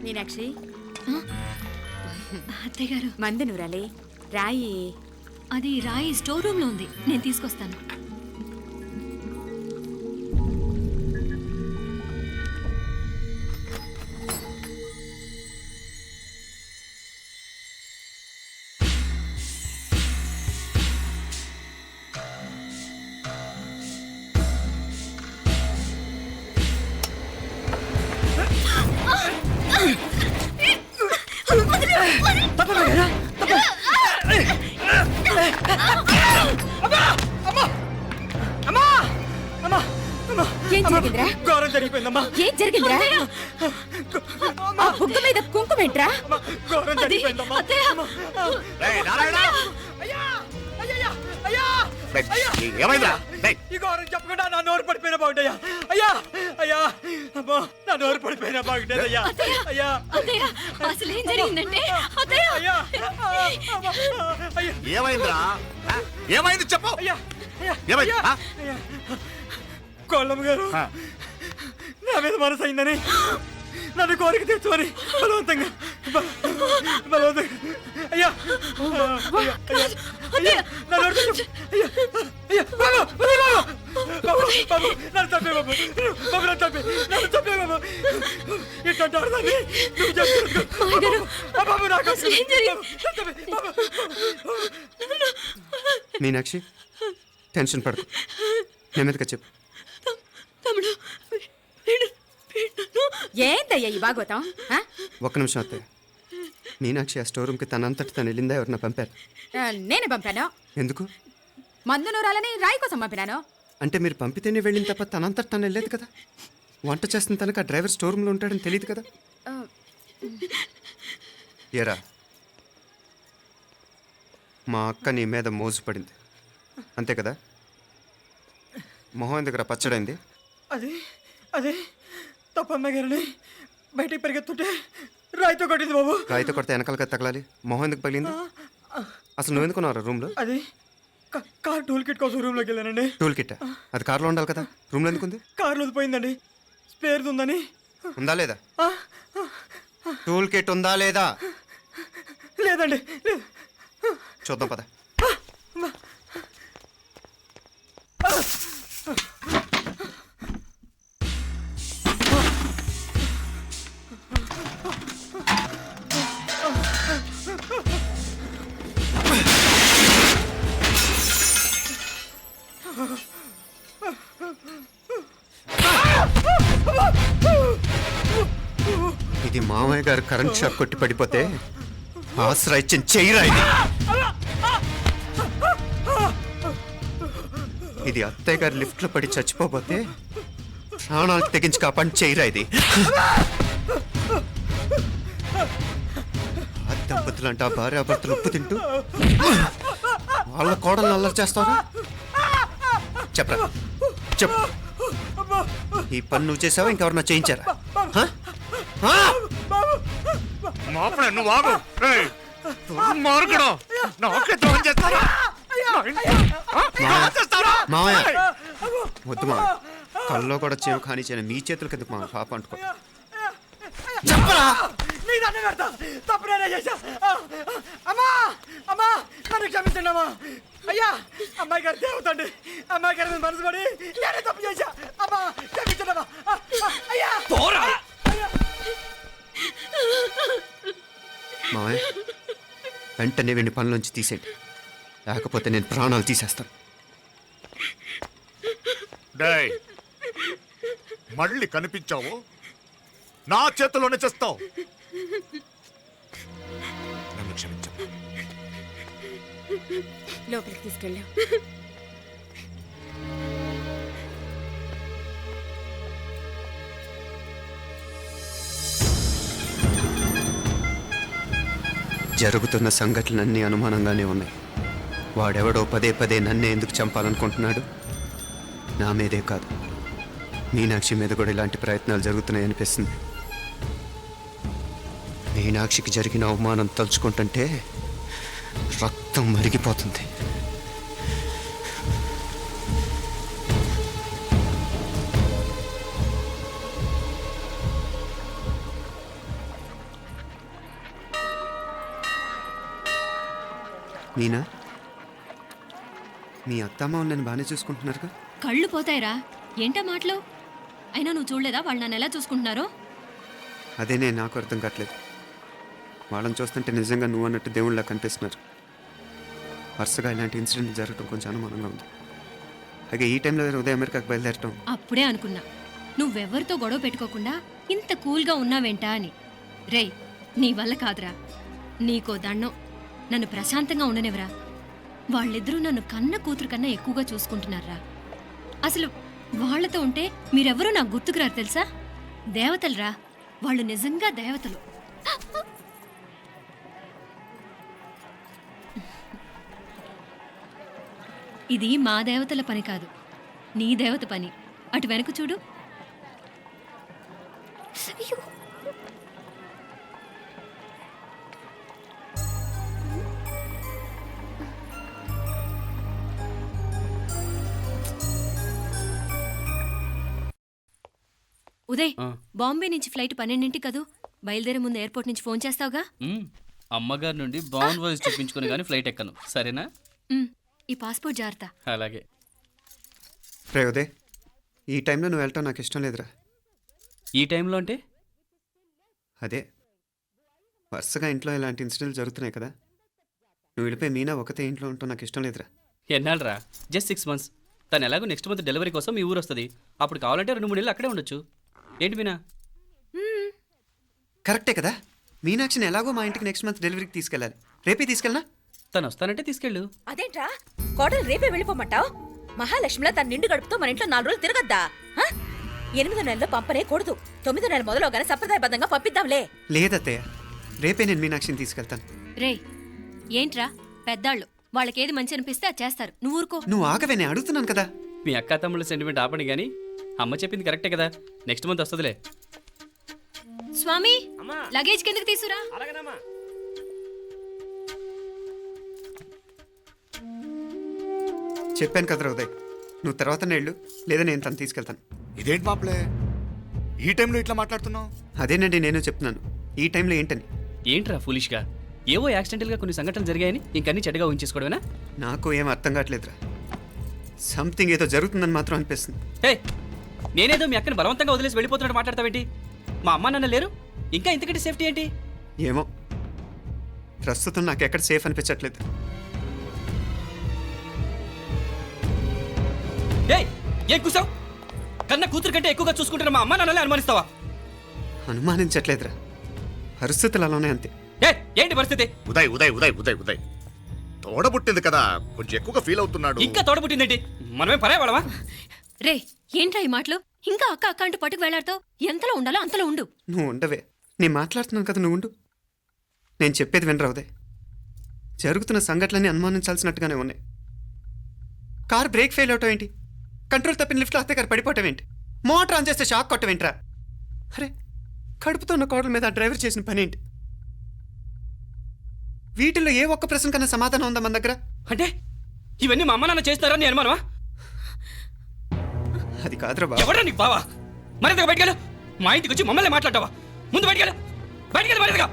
మీనాక్షి అత్తయ్య గారు మందు నూరాలి రాయి. అది రాయి స్టోర్ రూమ్ లో ఉంది, నేను తీసుకొస్తాను. ఏం జరిగిందిరా? ఘోరం జరిగిపోయిందమ్మా. ఏం జరిగిందిరా? ఆ బుగ్గ మీద కుంకుమేంట్రా? ఘోరం జరిగిపోయిందమ్మా. ఈ ఘోరం చెప్పకుండా నా నోరు పడిపోయిన బాగుంటాయా? అయ్యా అయ్యా అమ్మో, నా నోరు పడిపోయిన బాగుంటేదయ్యా. అయ్యా అసలు ఏం జరిగిందంటే అత్తయ్య, అయ్యా ఏమైందిరా? ఏమైంది చెప్పు. అయ్యా ఏమైంది? అయ్యా కోళ్ళమ్మ గారు నా మీద మనసు అయిందని నన్ను కోరిక తెచ్చుకొని బలవంతంగా అయ్యా అయ్యా నా నోరు అయ్యా అయ్యా బాబు బాబు బాబు నన్ను చంపే బాబు బాబు నన్ను చంపే బాబు ఇట్లాంటి ఆడదాన్ని నువ్వు చెప్తున్నావు బాబు. నాకు మీనాక్షి టెన్షన్ పడకు, నెమ్మదిగా చెప్పు. ఏందయ్యా ఈ భాగవతం? ఒక్క నిమిషం అత్తయ్య. మీనాక్షి ఆ స్టోర్ రూమ్కి తనంతటి తను వెళ్ళిందా, ఎవరన్నా పంపారు? నేనే పంపాను. ఎందుకు? మందు నూరాలని రాయి కోసం పంపినాను. అంటే మీరు పంపితేనే వెళ్ళింది తప్ప తనంతటి తను వెళ్ళలేదు కదా. వంట చేస్తున్న తనకు ఆ డ్రైవర్ స్టోర్ రూమ్లో ఉంటాడని తెలియదు కదా. ఏరా, మా అక్క నీ మీద మోజు పడింది అంతే కదా. మొహం దగ్గర పచ్చడైంది. అది అదే తప్పమ్మ గారిని బయటికి పరిగెత్తుంటే రాయితో కొట్టింది బాబు. రాయితో కొడితే వెనకాలగా తగలాలి, మొహం ఎందుకు పగిలింది? అసలు నువ్వు ఎందుకున్నావు రూమ్లో? అది కార్ టూల్ కిట్ కోసం రూమ్లోకి వెళ్ళానండి. టూల్ కిట్ అది కార్లో ఉండాలి కదా, రూమ్లో ఎందుకుంది? కార్లో పోయిందండి, స్పేర్ ఉందని. ఉందా లేదా? టూల్ కిట్ ఉందా లేదా? లేదండి లేదు. చూద్దాం పద. ఇది మామయ్య గారు కరెంట్ షాక్ కొట్టి పడిపోతే ఆసరా ఇచ్చిన చెయ్యిరా ఇది. ఇది అత్తయ్య గారు లిఫ్ట్ లో పడి చచ్చిపోతే ప్రాణాలకు తెగించి కాపాడి చెయ్యిరా ఇది. ఆ దంపతులు అంటే ఆ భార్యాభర్తలు ఉప్పు తింటూ వాళ్ళ కోడలు అల్లరి చేస్తారా? చెప్పరా చెప్పు. ఈ పని నువ్వు చేసావా, ఇంకెవరన్నా చేయించారా? నువ్వు ఆగు. మావయ్య వద్దు మా కల్లో కూడా చేవు కానీ చేయను, మీ చేతుల కింద మా పాప అంటుకో. చెప్పరా నీ దాన్ని పెడతా. తప్పు నేనే చేశా. అమ్మా అమ్మా నన్ను క్షమించండి అమ్మా. అయ్యా అమ్మాయి గారు దేవతండి, అమ్మాయి గారి మీద మనసు పడి నేనే తప్పు చేశా. అమ్మా క్షమించండి అమ్మా. అయ్యా మావయ్య వెంటనే వీడిని పనిలోంచి తీసేయండి, లేకపోతే నేను ప్రాణాలు తీసేస్తాను. మళ్ళీ కనిపించావు నా చేతిలోనే చేస్తావు. నన్ను క్షమించమ్మా. లోపలికి తీసుకెళ్ళాం. జరుగుతున్న సంఘటనలన్నీ అనుమానంగానే ఉన్నాయి. వాడెవడో పదే పదే నన్నే ఎందుకు చంపాలనుకుంటున్నాడు? నా మీదే కాదు, మీనాక్షి మీద కూడా ఇలాంటి ప్రయత్నాలు జరుగుతున్నాయి అనిపిస్తుంది. మీనాక్షికి జరిగిన అవమానం తలుచుకుంటుంటే రక్తం మరిగిపోతుంది. మీనా, మీ అత్తమ్మ నన్ను బాగానే చూసుకుంటున్నారుగా? కళ్ళు పోతాయిరా. ఏంటా మాటలు? అయినా నువ్వు చూడలేదా వాళ్ళు నన్ను ఎలా చూసుకుంటున్నారో? అదేనే నాకు అర్థం కావట్లేదు. వాళ్ళని చూస్తుంటే నిజంగా నువ్వు అన్నట్టు దేవుళ్ళ కనిపిస్తున్నారు. వరుసగా ఇలాంటి ఇన్సిడెంట్ జరగడం కొంచెం అనుమానంగా ఉంది. అలాగే ఈ టైంలో ఉదయం అమెరికాకు బయలుదేరటం. అప్పుడే అనుకున్నా నువ్వెవరితో గొడవ పెట్టుకోకుండా ఇంత కూల్గా ఉన్నావేంటా అని. రేయ్, నీ వల్ల కాదురా. నీకో దండం, నన్ను ప్రశాంతంగా ఉండనివరా. వాళ్ళిద్దరూ నన్ను కన్న కూతురు కన్నా ఎక్కువగా చూసుకుంటున్నారా. అసలు వాళ్లతో ఉంటే మీరెవరూ నాకు గుర్తుకురారు తెలుసా? దేవతలురా వాళ్ళు, నిజంగా దేవతలు. ఇది మా దేవతల పని కాదు, నీ దేవత పని. అటు వెనక చూడు. అయ్యో, ఉదయ్, బాంబే నుంచి ఫ్లైట్ 12ంటికి కదూ. బయలుదేరే ముందు ఎయిర్పోర్ట్ నుంచి ఫోన్ చేస్తావుగా? అమ్మగారి నుండి బాండ్ వాయిస్ చూపించుకుని కానీ ఫ్లైట్ ఎక్కను, సరేనా? ఈ పాస్పోర్ట్ జాగ్రత్త. అలాగే. రే ఉదయ్, ఈ టైంలో నువ్వు వెళ్ళటం నాకు ఇష్టం లేదురా. ఈ టైంలో అంటే? అదే వరుసగా ఇంట్లో ఇలాంటి ఇన్సిడెంట్లు జరుగుతున్నాయి కదా. నువ్వు వెళ్ళిపోయి మీనా ఒకతే ఇంట్లో ఉంటావు నాకు ఇష్టం లేదురా. ఎన్నాళ్ళరా? Just 6 months. తను ఎలాగో నెక్స్ట్ మంత్ డెలివరీ కోసం మీ ఊరు వస్తుంది. అప్పుడు కావాలంటే 2-3 నెలలు అక్కడే ఉండొచ్చు. ఏంటి మీనా? కరెక్టే కదా. మీనాక్షిని ఎలాగో మా ఇంటికి నెక్స్ట్ మంత్ డెలివరీకి తీసుకెళ్ళాలి. రేపే తీసుకెళ్ళనా? తను వస్తానంటే తీసుకెళ్ళు. అదేంట్రా కోడలు రేపే వెళ్ళిపోమంటావు? మహాలక్ష్మిలా తన నిండు గడుపుతో మన ఇంట్లో 4 రోజులు తిరగద్దా? 8వ నెలలో పంపనే కూడదు. 9వ నెల మొదలుగానే సంప్రదాయబద్ధంగా పంపిద్దాంలే. లేదత్తయ్య, రేపే నేను మీనాక్షిని తీసుకెళ్తాను. రేయ్, ఏంట్రా పెద్దాళ్ళు, వాళ్ళకేది మంచి అనిపిస్తే అది చేస్తారు. నువ్వు ఊరుకో. నువ్వు ఆగవే, నేను అడుగుతున్నాను కదా. మీ అక్క తమ్ముళ్ళ సెంటిమెంట్ ఆపండి కానీ అమ్మ చెప్పింది కరెక్టే కదా. నెక్స్ట్ మంత్ వస్తుందిలే. స్వామి, లగేజ్ కిందకి తీసురా. చెప్పాను కదరా ఉదయ్, నువ్వు తర్వాత నేళ్ళు లేదా నేను తను తీసుకెళ్తాను. ఇదేంటి మాప్లే, ఈ టైంలో ఇట్లా మాట్లాడుతున్నావు? అదేనండి నేను చెప్తున్నాను, ఈ టైంలో ఏంటని. ఏంట్రా ఫులిష్గా? ఏవో యాక్సిడెంటల్గా కొన్ని సంఘటనలు జరిగాయని ఇంకన్నీ చెడ్డగా ఊహించేసుకోవడమేనా? నాకు ఏం అర్థం కావట్లేదురా. సంథింగ్ ఏదో జరుగుతుందని మాత్రం అనిపిస్తుంది. హే, నేనేదో మీ అక్కని బలవంతంగా వదిలేసి వెళ్ళిపోతున్నట్టు మాట్లాడతావేంటి? మా అమ్మ నాన్న లేరు, ఇంకా ఇంతకంటే సేఫ్టీ ఏంటి? ఏమో, ప్రస్తుతం నాకు ఎక్కడ సేఫ్ అనిపించట్లేదు. ఏం కూసావు? కన్నా కూతురు కంటే ఎక్కువగా చూసుకుంటున్న మా అమ్మ నాన్నలే అనుమానిస్తావా? అనుమానించట్లేదురా, పరిస్థితులు అలానే అంతే. ఏంటి పరిస్థితి? ఉదయ్ ఉదయ్ ఉదయ్ ఉదయ్ ఉదయ్ తోడబుట్టింది కదా, కొంచెం ఎక్కువగా ఫీల్ అవుతున్నాడు. ఇంకా తోడబుట్టిందేంటి? మనమే పరాయవాడవా? రే, ఏంట్రా ఈ మాటలు? ఇంకా అక్క అక్క అంటూ పట్టుకు వెళ్లాడుతావు. ఎంతలో ఉండాలో అంతలో ఉండు. నువ్వు ఉండవే, నేను మాట్లాడుతున్నాను కదా, నువ్వు ఉండు. నేను చెప్పేది వినరా ఉదయ్, జరుగుతున్న సంఘటనలన్నీ అనుమానించాల్సినట్టుగానే ఉన్నాయి. కార్ బ్రేక్ ఫెయిల్ అవటం ఏంటి? కంట్రోల్ తప్పిన లిఫ్ట్లో అత్తే గారు పడిపోవటం ఏంటి? మోటార్ ఆన్ చేస్తే షాక్ కొట్టం ఏంట్రా? అరే, కడుపుతో ఉన్న కోడల మీద ఆ డ్రైవర్ చేసిన పని ఏంటి? వీటిల్లో ఏ ఒక్క ప్రశ్న కన్నా సమాధానం ఉందా మన దగ్గర? అంటే ఇవన్నీ మా అమ్మ నాన్న చేస్తారని నీ అనుమానమా? అది కాదురా బాబు. ఎవరా నీకు బావా? మరింతగా బయటకెళ్ళు. మా ఇంటికి వచ్చి మమ్మల్ని మాట్లాడతావా? ముందు బయటకెళ్ళు, బయటకెళ్ళు మరింతగా.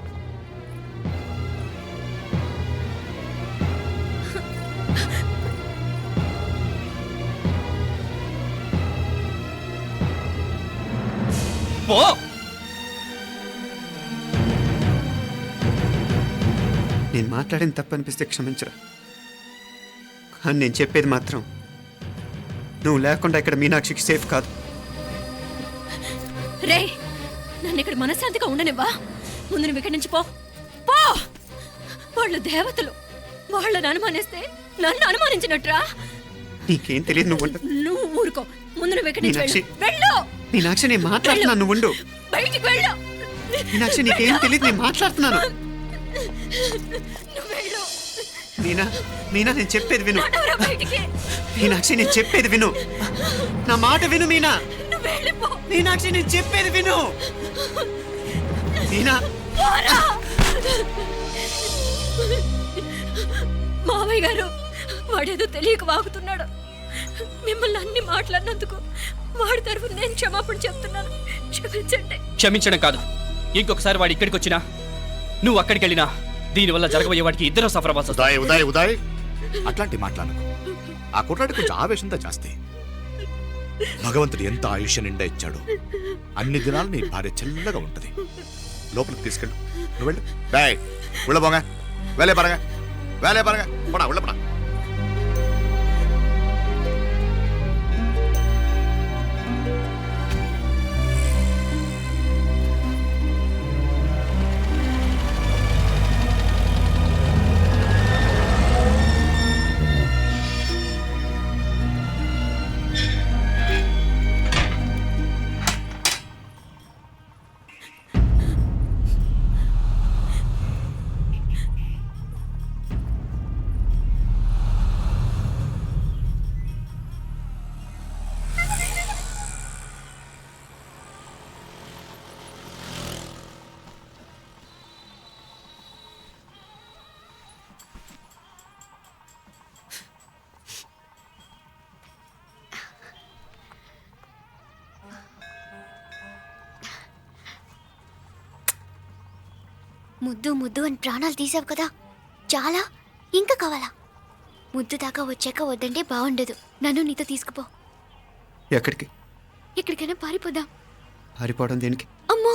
పో. నేను మాట్లాడిన తప్పు అనిపిస్తే క్షమించరా, కానీ నేను చెప్పేది మాత్రం నువ్వు లేకుండా ఇక్కడ మీనాక్షికి సేఫ్ కాదు. రే, నన్ను ఇక్కడ మనశ్శాంతిగా ఉండనివ్వా. ముందు నువ్వు ఇక్కడి నుంచి పో. పో. వాళ్ళు దేవతలు, వాళ్ళని అనుమానిస్తే నన్ను అనుమానించినట్రా. నీకేం తెలియదు, నువ్వు ఉండు. నువ్వు ఊరుకో. ముందు నువ్వు ఇక్కడి నుంచి మీనాక్షి, వెళ్ళు. మీనాక్షి నేను మాట్లాడుతున్నాను, నువ్వు ఉండు. బయటికి వెళ్ళు. మీనాక్షి నీకేం తెలియదు, నేను మాట్లాడుతున్నాను. నువ్వు వెళ్ళు. మీనా, మీనా నేను చెప్పేది విను. నడవరా బయటికి. మీనాక్షి నేను చెప్పేది విను, నా మాట విను. మీనా, నువ్వు వెళ్ళిపో. మీనాక్షి నేను చెప్పేది విను. మీనా, పోరా. మావయ్య గారు, వాడేదో తెలియక వాగుతున్నాడు. మిమ్మల్ని అన్ని మాట్లాడినందుకు వాడి తరఫున నేను క్షమాపణ చెప్తున్నాను. క్షమించండి. క్షమించడం కాదు, ఇంకొకసారి వాడు ఇక్కడికి వచ్చినా నువ్వు అక్కడికి వెళ్ళినా దీనివల్ల జరగబోయే వాటికి ఇద్దరు సఫర్ అవ్వాల్సి వస్తుంది. ఉదయ్ ఉదయ్ ఉదయ్ అట్లాంటి మాట్లాడకు. ఆ కుట్రాడి కొంచెం ఆవేశంతో జాస్తి. భగవంతుడు ఎంత ఆయుష్య నిండా ఇచ్చాడు. అన్ని దినాలు నీ భార్య చల్లగా ఉంటది. లోపలికి తీసుకెళ్ళు. నువ్వు వెళ్ళు. డాయ్ ఉళ్ళ పోగా వేలే పరగా పోడా ఉళ్ళ పడా. ముద్దు ముద్దు అని ప్రాణాలు తీసావు కదా, చాలా ఇంకా కావాలా? ముద్దు దాకా వచ్చాక వద్దంటే బాగుండదు. నన్ను నీతో తీసుకుపో. ఎక్కడికి? ఎక్కడికైనా పారిపోదాం. పారిపోవడం దేనికి? అమ్మో,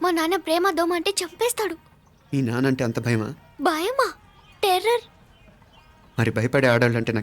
మా నాన్న ప్రేమ దోమ అంటే చంపేస్తాడు. ఈ నానంటే అంత భయమా? భయమా? టెర్రర్. మరి భయపడే ఆడాలంటే